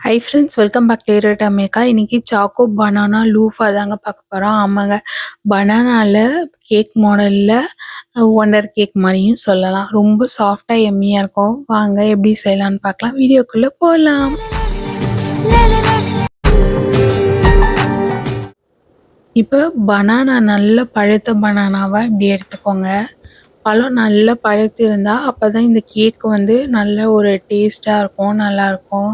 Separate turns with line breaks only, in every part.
High friends, welcome back to ரேட் America. இன்னைக்கு choco banana லூஃபா தாங்க பார்க்க போகிறோம். ஆமாங்க, பனானாவில் கேக் மாடலில் ஒண்டர் கேக் மாதிரியும் சொல்லலாம். ரொம்ப சாஃப்டாக எம்மியாக இருக்கும். வாங்க எப்படி செய்யலான்னு பார்க்கலாம். வீடியோக்குள்ளே போகலாம். இப்போ பனானா நல்ல பழுத்த பனானாவை இப்படி எடுத்துக்கோங்க. பழம் நல்லா பழுத்து இருந்தால் அப்போ தான் இந்த கேக் வந்து நல்ல ஒரு டேஸ்ட்டாக இருக்கும், நல்லாயிருக்கும்.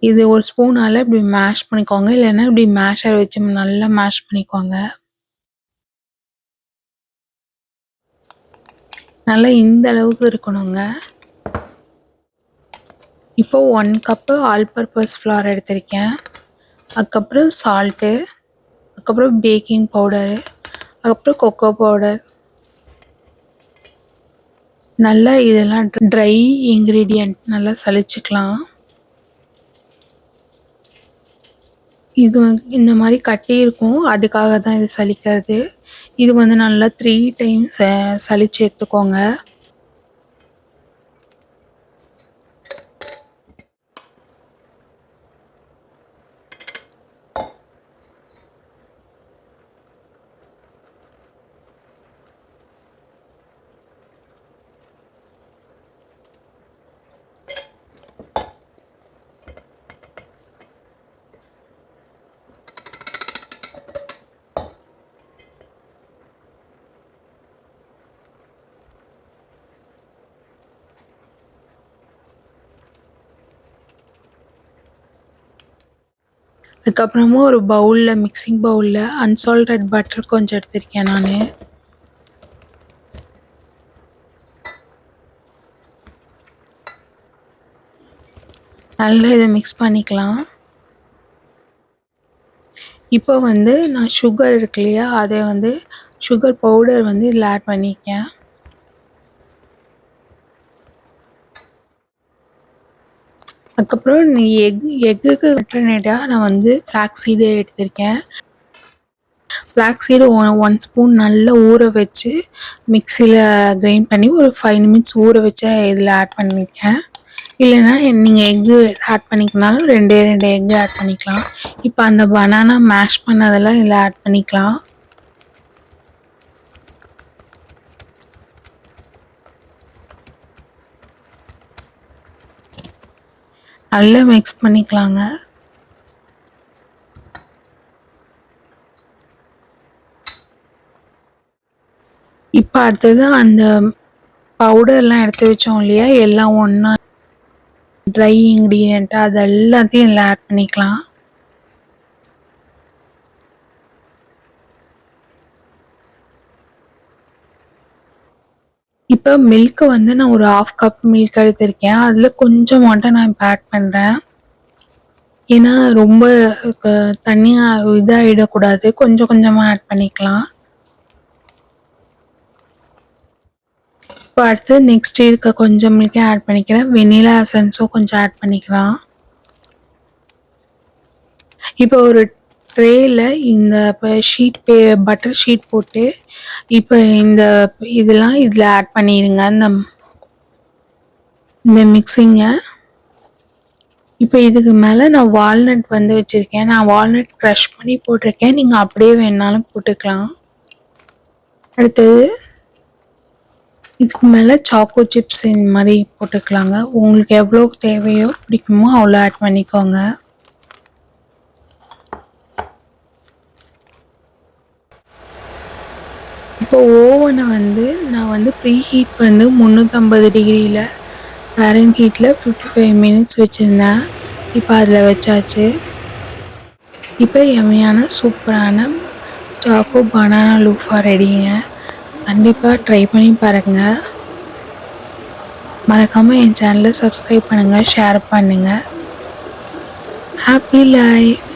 இது ஒரு ஸ்பூனால் இப்படி மேஷ் பண்ணிக்கோங்க, இல்லைன்னா இப்படி மேஷர் வச்சு நல்லா மேஷ் பண்ணிக்கோங்க. நல்லா இந்த அளவுக்கு இருக்கணுங்க. இப்போ 1 கப்பு ஆல் பர்பஸ் ஃப்ளார் எடுத்திருக்கேன். அதுக்கப்புறம் சால்ட்டு, அதுக்கப்புறம் பேக்கிங் பவுடரு, அதுக்கப்புறம் கொக்கோ பவுடர். நல்லா இதெல்லாம் ட்ரை இன்க்ரீடியண்ட் நல்லா சலிச்சுக்கலாம். இது இந்த மாதிரி கட்டி இருக்கும், அதுக்காக தான் இது சலிக்கிறது. இது வந்து நல்லா 3 டைம்ஸ் சலிச்சு எடுத்துக்கோங்க. அதுக்கப்புறமா ஒரு பவுலில், மிக்சிங் பவுலில் அன்சால்டட் பட்டர் கொஞ்சம் எடுத்திருக்கேன் நான். நல்லா இதை மிக்ஸ் பண்ணிக்கலாம். இப்போ வந்து நான் சுகர் இருக்கு இல்லையா, அதை வந்து சுகர் பவுடர் வந்து இதில் ஆட் பண்ணிக்கேன். அதுக்கப்புறம் எக்குக்கு ஆல்டர்னேட்டாக நான் வந்து ஃப்ளாக்ஸ் சீடு எடுத்திருக்கேன். ஃப்ளாக்ஸ் சீடு 1 ஸ்பூன் நல்லா ஊற வச்சு மிக்சியில் கிரைண்ட் பண்ணி ஒரு 5 நிமிட்ஸ் ஊற வச்சு இதில் ஆட் பண்ணியிருக்கேன். இல்லைன்னா நீங்கள் எக்கு ஆட் பண்ணிக்கனாலும் 2 எக்கு ஆட் பண்ணிக்கலாம். இப்போ அந்த பனானா மேஷ் பண்ணதெல்லாம் இதில் ஆட் பண்ணிக்கலாம். நல்லா மிக்ஸ் பண்ணிக்கலாங்க. இப்போ அடுத்தது அந்த பவுடர்லாம் எடுத்து வச்சோம் இல்லையா, எல்லாம் ஒன்றா ட்ரை இன்க்ரீடியண்ட்டு அது எல்லாத்தையும் இதில் ஆட் பண்ணிக்கலாம். இப்போ மில்க்கு வந்து நான் ஒரு 1/2 கப் மில்க் எடுத்திருக்கேன். அதில் கொஞ்சம் மட்டும் நான் இப்போ ஆட் பண்ணுறேன். ஏன்னா ரொம்ப தண்ணியாக இதாகிடக்கூடாது, கொஞ்சம் கொஞ்சமாக ஆட் பண்ணிக்கலாம். இப்போ அடுத்து நெக்ஸ்ட் இருக்க கொஞ்சம் மில்கே ஆட் பண்ணிக்கிறேன். வெனிலா எசன்ஸும் கொஞ்சம் ஆட் பண்ணிக்கலாம். இப்போ ஒரு ட்ரேயில் இந்த பட்டர் ஷீட் போட்டு இப்போ இதெல்லாம் இதில் ஆட் பண்ணிடுங்க, இந்த மிக்சிங்கை. இப்போ இதுக்கு மேலே நான் வால்நட் வந்து வச்சுருக்கேன். நான் வால்நட் க்ரஷ் பண்ணி போட்டிருக்கேன், நீங்கள் அப்படியே வேணாலும் போட்டுக்கலாம். அடுத்தது இதுக்கு மேலே சாக்கோ சிப்ஸ் இந்த மாதிரி போட்டுக்கலாங்க. உங்களுக்கு எவ்வளோ தேவையோ பிடிக்குமோ அவ்வளோ ஆட் பண்ணிக்கோங்க. இப்போ ஓவனை வந்து நான் வந்து ப்ரீ ஹீட் வந்து 350 டிகிரியில் ஃபாரன்ஹீட்டில் 55 மினிட்ஸ் வச்சுருந்தேன். இப்போ அதில் வச்சாச்சு. இப்போ எம்மையான சூப்பரான சாக்கோ பனானா லூஃபா ரெடிங்க. கண்டிப்பாக ட்ரை பண்ணி பாருங்கள். மறக்காமல் என் சேனலை சப்ஸ்கிரைப் பண்ணுங்கள், ஷேர் பண்ணுங்கள். Happy life.